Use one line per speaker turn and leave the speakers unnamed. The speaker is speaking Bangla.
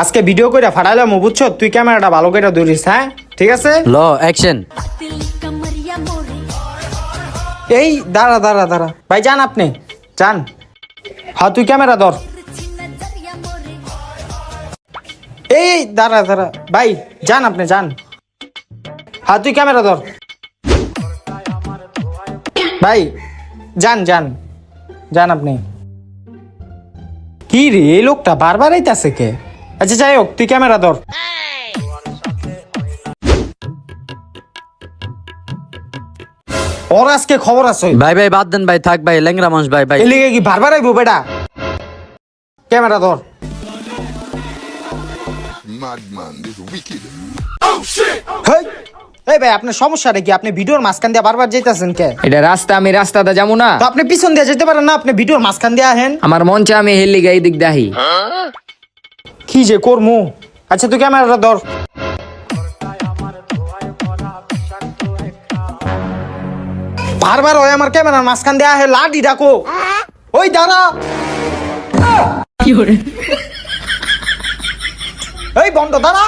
আজকে ভিডিও কইরা ফাটাইলাম বুঝছো, তুই ক্যামেরাটা ভালো করে ধরিস, হ্যাঁ ঠিক আছে।
ল অ্যাকশন।
এই দাঁড়া দাঁড়া দাঁড়া ভাই, যান আপনি যান। হ্যাঁ তুই ক্যামেরা ধর। এই দাঁড়া দাঁড়া ভাই, যান আপনি যান। হ্যাঁ তুই ক্যামেরা ধর ভাই, যান যান যান আপনি। কি রে এই লোকটা বারবার আইতাছে কে? আচ্ছা যাই হোক, তুই ক্যামেরা ধর। ওর আজকে খবর আছে।
ভাই ভাই বাদ দেন ভাই, থাক ভাই, ল্যাংরা মানুষ ভাই ভাই।
এলিগে কি বারবার আইবো বেটা? ক্যামেরা ধর।
Madman is wicked.
হেই, এই ভাই আপনার সমস্যাটা কি? আপনি ভিডিওর মাঝখান দিয়ে বারবার যাইতাছেন কে?
এটা রাস্তা, আমি রাস্তাটা যাবো না।
তো আপনি পিছন দিয়ে যেতে পারেন না, আপনি ভিডিওর মাঝখান দিয়ে আহেন।
আমার মন চায় আমি হেললি গাই দিক দাহি।
কি যে করমু। আচ্ছা তুই ক্যামেরাটা ধর। বারবার ওই আমার ক্যামেরার মাঝখান দিয়ে আহে, লাডি ডাকো। ওই দাঁড়া। এই বন্ধ দাঁড়া।